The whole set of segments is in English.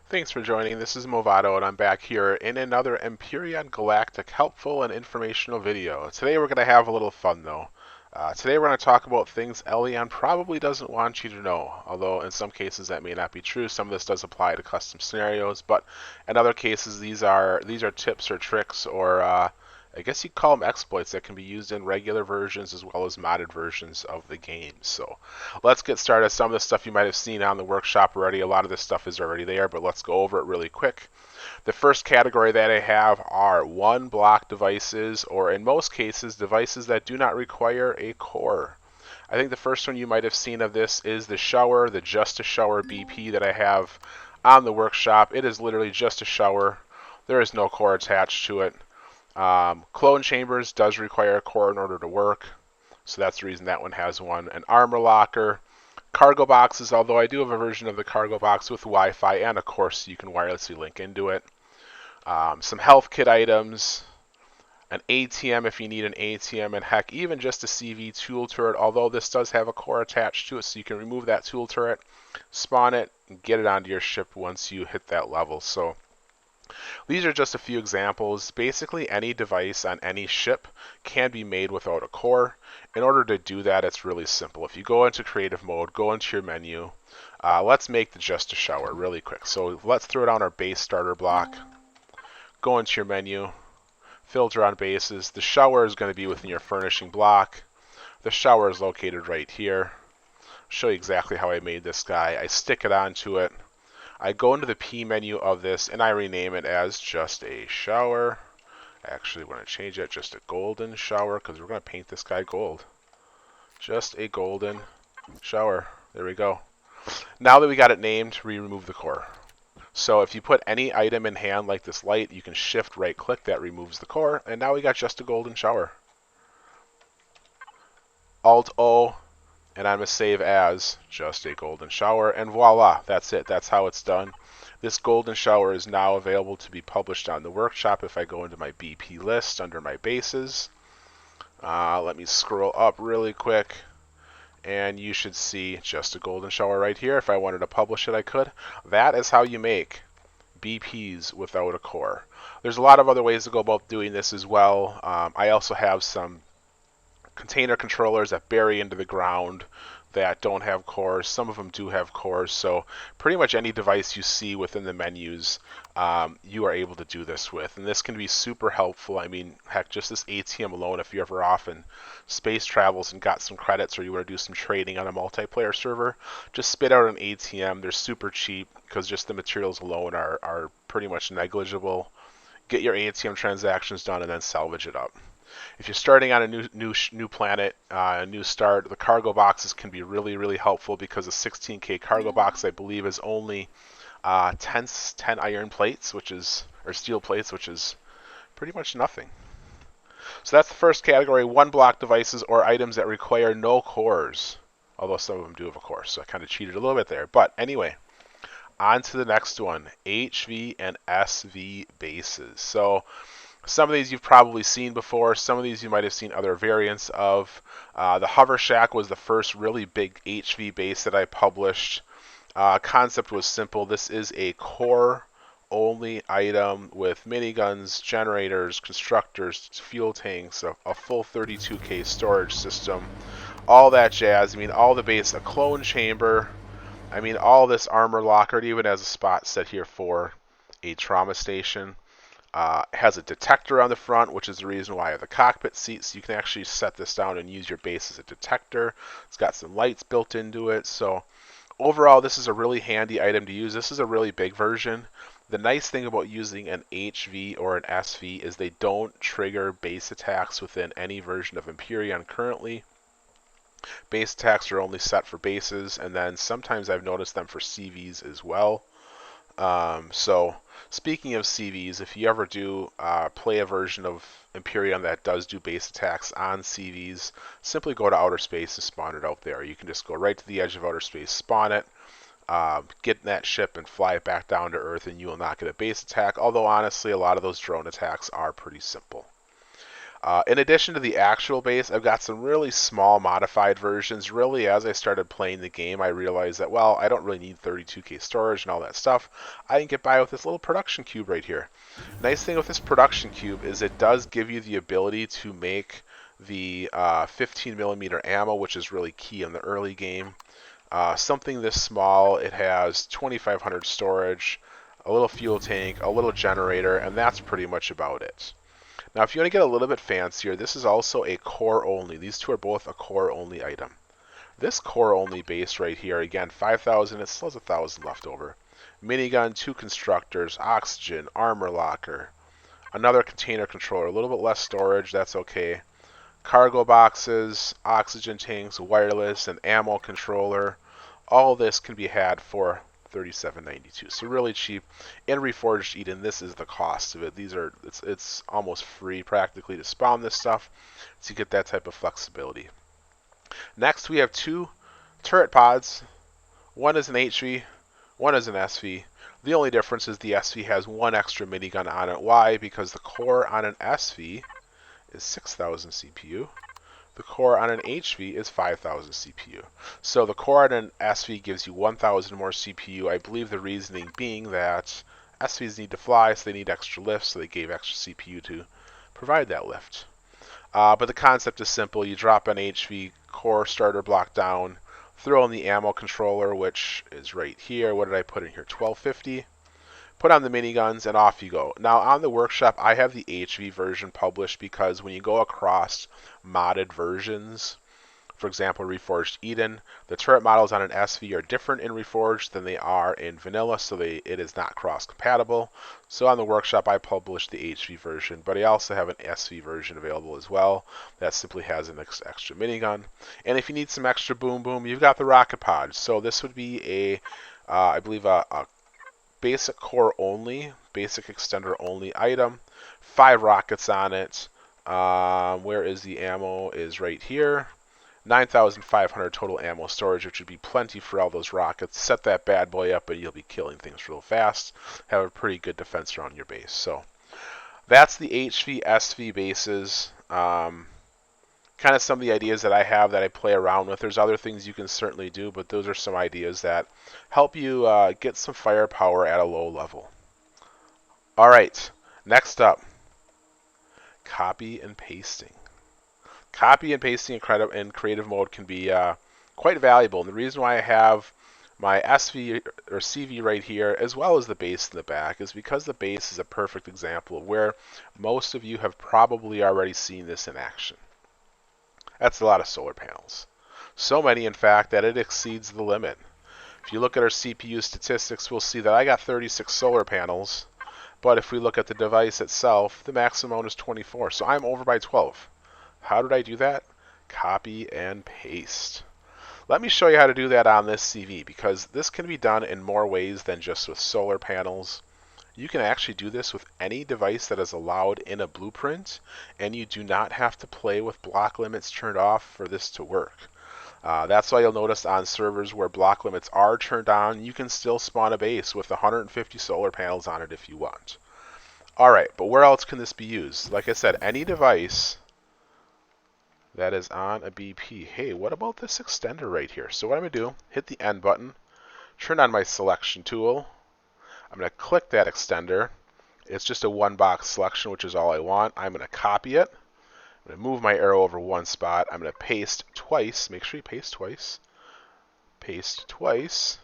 Thanks for joining. This is Movado, and I'm back here in another Empyrion Galactic helpful and informational video. Today we're going to have a little fun, though. Today we're going to talk about things Eleon probably doesn't want you to know, although in some cases that may not be true. Some of this does apply to custom scenarios, but in other cases these are tips or tricks or I guess you call them exploits that can be used in regular versions as well as modded versions of the game. So let's get started. Some of the stuff you might have seen on the workshop already. A lot of this stuff is already there, but let's go over it really quick. The first category that I have are one block devices, or in most cases, devices that do not require a core. I think the first one you might have seen of this is the shower, the Just a Shower BP that I have on the workshop. It is literally just a shower. There is no core attached to it. Clone chambers does require a core in order to work, so that's the reason that one has one. An armor locker, cargo boxes, although I do have a version of the cargo box with Wi-Fi and a core so you can wirelessly link into it. Some health kit items, an ATM if you need an ATM, and heck, even just a CV tool turret, although this does have a core attached to it, so you can remove that tool turret, spawn it, and get it onto your ship once you hit that level. So these are just a few examples. Basically, any device on any ship can be made without a core. In order to do that, it's really simple. If you go into creative mode, go into your menu, let's make the Just a Shower really quick. So let's throw down our base starter block, go into your menu, filter on bases. The shower is going to be within your furnishing block. The shower is located right here. I'll show you exactly how I made this guy. I stick it onto it. I go into the P menu of this and I rename it as Just a Shower. Actually, we're going to change it just a golden shower because we're going to paint this guy gold. Just a golden shower. There we go. Now that we got it named, we remove the core. So if you put any item in hand like this light, you can shift right click, that removes the core, and now we got just a golden shower. Alt O, and I'm going to save as just a golden shower, and voila, that's it. That's how it's done. This golden shower is now available to be published on the workshop if I go into my BP list under my bases. Let me scroll up really quick, and you should see just a golden shower right here. If I wanted to publish it, I could. That is how you make BPs without a core. There's a lot of other ways to go about doing this as well. I also have some container controllers that bury into the ground that don't have cores. Some of them do have cores, so pretty much any device you see within the menus, you are able to do this with. And this can be super helpful. I mean, heck, just this ATM alone, if you're ever off in space travels and got some credits or you want to do some trading on a multiplayer server, just spit out an ATM. They're super cheap because just the materials alone are pretty much negligible. Get your ATM transactions done and then salvage it up. If you're starting on a new planet, a new start, the cargo boxes can be really helpful because a 16K cargo box, I believe, is only 10 iron plates, or steel plates, which is pretty much nothing. So that's the first category: one block devices or items that require no cores. Although some of them do have a core, so I kind of cheated a little bit there. But anyway, on to the next one: HV and SV bases. So some of these you've probably seen before. Some of these you might have seen other variants of. The Hover Shack was the first really big HV base that I published. Concept was simple. This is a core only item with miniguns, generators, constructors, fuel tanks, a full 32K storage system, all that jazz. I mean, all the base, a clone chamber. I mean, all this armor locker. It even has a spot set here for a trauma station. Has a detector on the front, which is the reason why I have the cockpit seat, so you can actually set this down and use your base as a detector. It's got some lights built into it, so overall this is a really handy item to use. This is a really big version. The nice thing about using an HV or an SV is they don't trigger base attacks within any version of Empyrion currently. Base attacks are only set for bases, and then sometimes I've noticed them for CVs as well. So speaking of CVs, if you ever do play a version of Empyrion that does do base attacks on CVs, simply go to outer space and spawn it out there. You can just go right to the edge of outer space, spawn it, get in that ship and fly it back down to Earth, and you will not get a base attack, although honestly a lot of those drone attacks are pretty simple. In addition to the actual base, I've got some really small modified versions. Really, as I started playing the game, I realized that, well, I don't really need 32K storage and all that stuff. I can get by with this little production cube right here. Nice thing with this production cube is it does give you the ability to make the 15 millimeter ammo, which is really key in the early game. Something this small, it has 2500 storage, a little fuel tank, a little generator, and that's pretty much about it. Now, if you want to get a little bit fancier, this is also a core only. These two are both a core only item. This core only base right here, again, 5,000, it still has 1,000 left over. Minigun, 2 constructors, oxygen, armor locker, another container controller, a little bit less storage, that's okay. Cargo boxes, oxygen tanks, wireless, and ammo controller. All this can be had for $37.92. So really cheap. In Reforged Eden, this is the cost of it. It's almost free practically to spawn this stuff to get that type of flexibility. Next, we have 2 turret pods. One is an HV, one is an SV. The only difference is the SV has 1 extra minigun on it. Why? Because the core on an SV is 6,000 CPU. The core on an HV is 5,000 CPU. So the core on an SV gives you 1,000 more CPU. I believe the reasoning being that SVs need to fly, so they need extra lift, so they gave extra CPU to provide that lift. But the concept is simple. You drop an HV core starter block down, throw in the ammo controller, which is right here. What did I put in here? 1250. Put on the miniguns, and off you go. Now, on the workshop, I have the HV version published because when you go across modded versions, for example, Reforged Eden, the turret models on an SV are different in Reforged than they are in Vanilla, so it is not cross-compatible. So on the workshop, I published the HV version, but I also have an SV version available as well that simply has an extra minigun. And if you need some extra boom boom, you've got the rocket pod. So this would be I believe a basic core only, basic extender only item. 5 rockets on it. Where is the ammo? Is right here. 9,500 total ammo storage, which would be plenty for all those rockets. Set that bad boy up and you'll be killing things real fast. Have a pretty good defense around your base. So that's the HV, SV bases. Kind of some of the ideas that I have that I play around with. There's other things you can certainly do, but those are some ideas that help you get some firepower at a low level. All right, next up, copy and pasting. Copy and pasting in creative mode can be quite valuable. And the reason why I have my SV or CV right here, as well as the base in the back, is because the base is a perfect example of where most of you have probably already seen this in action. That's a lot of solar panels. So many, in fact, that it exceeds the limit. If you look at our CPU statistics, we'll see that I got 36 solar panels, but if we look at the device itself, the maximum is 24, so I'm over by 12. How did I do that? Copy and paste. Let me show you how to do that on this CV, because this can be done in more ways than just with solar panels. You can actually do this with any device that is allowed in a blueprint, and you do not have to play with block limits turned off for this to work. That's why you'll notice on servers where block limits are turned on, you can still spawn a base with 150 solar panels on it if you want. Alright, but where else can this be used? Like I said, any device that is on a BP. Hey, what about this extender right here? So what I'm going to do, hit the N button, turn on my selection tool. I'm going to click that extender. It's just a 1-box selection, which is all I want. I'm going to copy it. I'm going to move my arrow over 1 spot. I'm going to paste twice. Make sure you paste twice. Paste twice.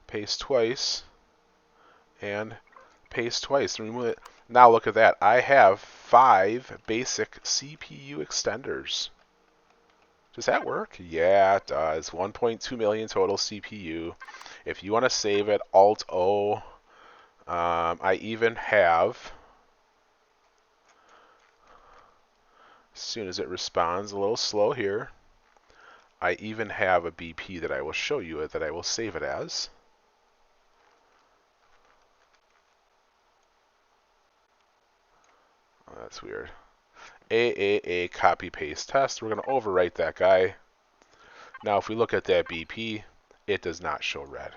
Paste twice. And paste twice. Remove it. Now look at that. I have 5 basic CPU extenders. Does that work? Yeah, it does. 1.2 million total CPU. If you want to save it, Alt-O. I even have, as soon as it responds, a little slow here, I even have a BP that I will show you that I will save it as. Oh, that's weird. AAA copy paste test. We're going to overwrite that guy. Now if we look at that BP, it does not show red.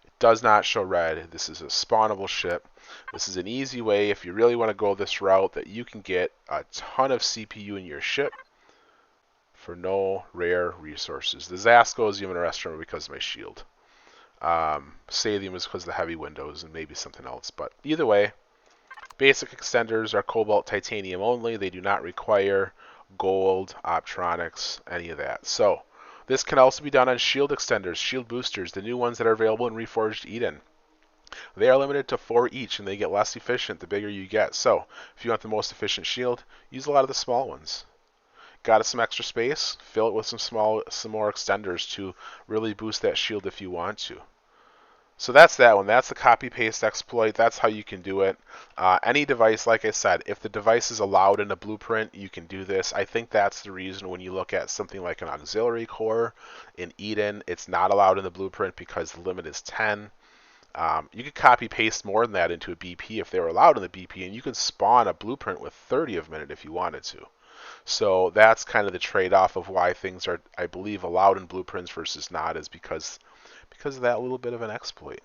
It does not show red. This is a spawnable ship. This is an easy way, if you really want to go this route, that you can get a ton of CPU in your ship for no rare resources. The Zasco is even a restaurant because of my shield. Sadium is because of the heavy windows and maybe something else. But either way, basic extenders are cobalt titanium only. They do not require gold, optronics, any of that. So this can also be done on shield extenders, shield boosters, the new ones that are available in Reforged Eden. They are limited to 4 each, and they get less efficient the bigger you get. So if you want the most efficient shield, use a lot of the small ones. Got some extra space? Fill it with some more extenders to really boost that shield if you want to. So that's that one. That's the copy-paste exploit. That's how you can do it. Any device, like I said, if the device is allowed in a blueprint, you can do this. I think that's the reason when you look at something like an auxiliary core in Eden, it's not allowed in the blueprint because the limit is 10. You could copy-paste more than that into a BP if they were allowed in the BP, and you can spawn a blueprint with 30 of them in it if you wanted to. So that's kind of the trade-off of why things are, I believe, allowed in blueprints versus not, is because of that little bit of an exploit.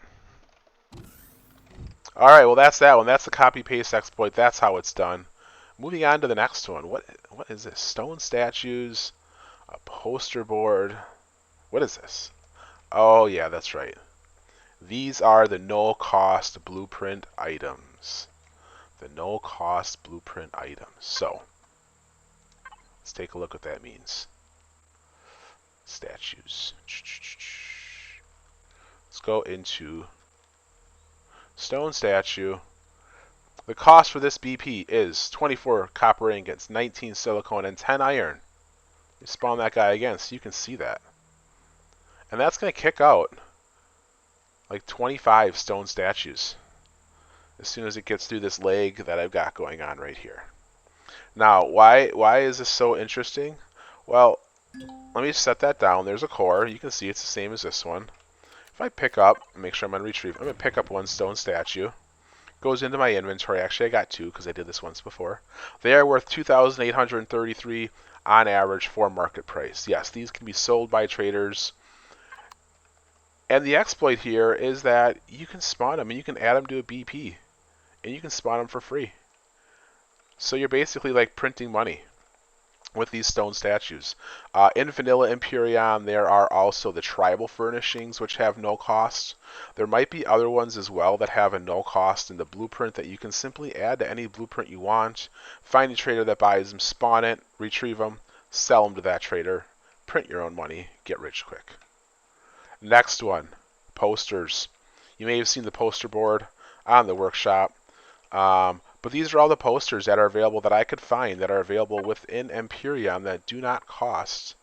All right, well, that's that one. That's the copy-paste exploit. That's how it's done. Moving on to the next one. What is this? Stone statues, a poster board. What is this? Oh, yeah, that's right. These are the no-cost blueprint items. The no-cost blueprint items. So let's take a look what that means. Statues. Let's go into stone statue. The cost for this BP is 24 copper ingots, 19 silicone, and 10 iron. You spawn that guy again so you can see that. And that's going to kick out like 25 stone statues as soon as it gets through this leg that I've got going on right here. Now, why is this so interesting? Well, let me set that down. There's a core. You can see it's the same as this one. If I pick up, make sure I'm on retrieve, I'm going to pick up one stone statue. Goes into my inventory. Actually, I got 2 because I did this once before. They are worth 2,833 on average for market price. Yes, these can be sold by traders. And the exploit here is that you can spawn them and you can add them to a BP. And you can spawn them for free. So you're basically like printing money with these stone statues. In vanilla Empyrion, there are also the tribal furnishings, which have no cost. There might be other ones as well that have a no cost in the blueprint that you can simply add to any blueprint you want. Find a trader that buys them, spawn it, retrieve them, sell them to that trader, print your own money, get rich quick. Next one, posters. You may have seen the poster board on the workshop. But these are all the posters that are available that I could find that are available within Empyrion that do not cost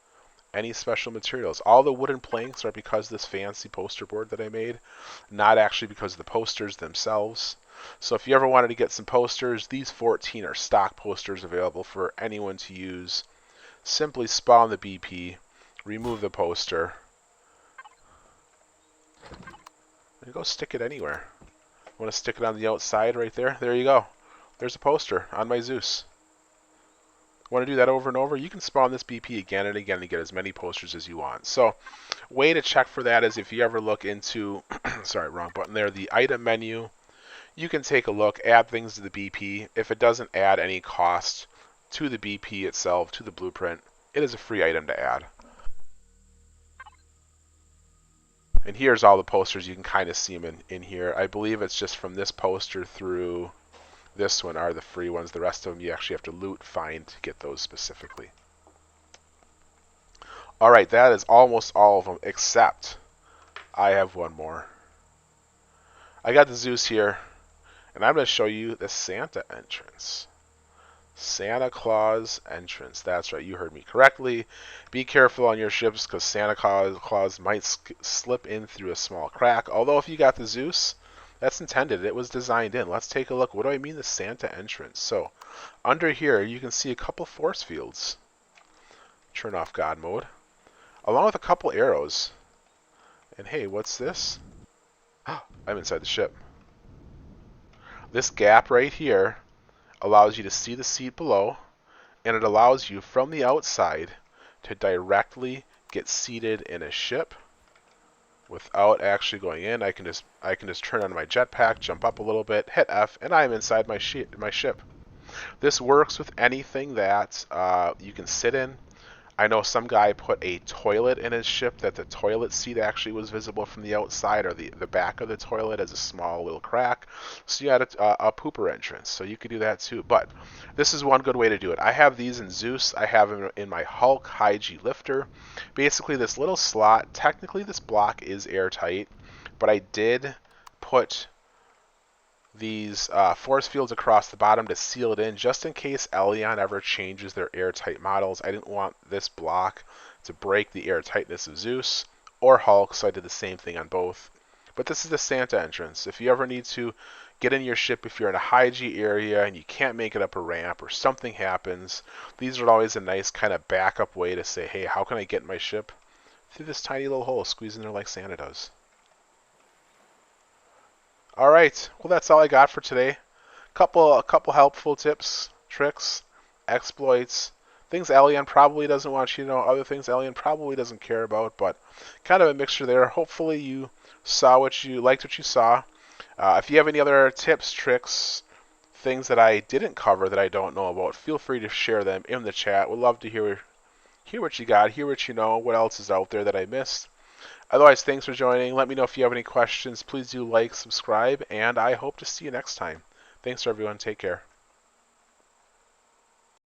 any special materials. All the wooden planks are because of this fancy poster board that I made, not actually because of the posters themselves. So if you ever wanted to get some posters, these 14 are stock posters available for anyone to use. Simply spawn the BP, remove the poster, and go stick it anywhere. Want to stick it on the outside right there? There you go. There's a poster on my Zeus. Want to do that over and over? You can spawn this BP again and again to get as many posters as you want. So, way to check for that is if you ever look into, sorry, wrong button there, the item menu, you can take a look, add things to the BP. If it doesn't add any cost to the BP itself, to the blueprint, it is a free item to add. And here's all the posters. You can kind of see them in here. I believe it's just from this poster through this one are the free ones. The rest of them you actually have to loot, find to get those specifically. Alright, that is almost all of them, except I have one more. I got the Zeus here, and I'm going to show you the Santa entrance. Santa Claus entrance. That's right, you heard me correctly. Be careful on your ships because Santa Claus might slip in through a small crack. Although if you got the Zeus, that's intended. It was designed in. Let's take a look. What do I mean the Santa entrance? So under here you can see a couple force fields. Turn off God mode. Along with a couple arrows. And hey, what's this? I'm inside the ship. This gap right here allows you to see the seat below, and it allows you from the outside to directly get seated in a ship without actually going in. I can just turn on my jetpack, jump up a little bit, hit F, and I'm inside my ship. This works with anything that you can sit in. I know some guy put a toilet in his ship that the toilet seat actually was visible from the outside, or the back of the toilet as a small little crack. So you had a pooper entrance. So you could do that too. But this is one good way to do it. I have these in Zeus. I have them in my Hulk High G lifter. Basically, this little slot, technically this block is airtight, but I did put these force fields across the bottom to seal it in, just in case Eleon ever changes their airtight models. I didn't want this block to break the airtightness of Zeus or Hulk, so I did the same thing on both. But this is the Santa entrance. If you ever need to get in your ship, if you're in a high G area and you can't make it up a ramp or something happens, these are always a nice kind of backup way to say, hey, how can I get in my ship? Through this tiny little hole, squeeze in there like Santa does. All right, well that's all I got for today. A couple helpful tips, tricks, exploits, things Eleon probably doesn't want you to know, other things Eleon probably doesn't care about, but kind of a mixture there. Hopefully you liked what you saw. If you have any other tips, tricks, things that I didn't cover that I don't know about, feel free to share them in the chat. We'd love to hear what you got, hear what you know, what else is out there that I missed. Otherwise, thanks for joining. Let me know if you have any questions. Please do like, subscribe, and I hope to see you next time. Thanks, everyone. Take care.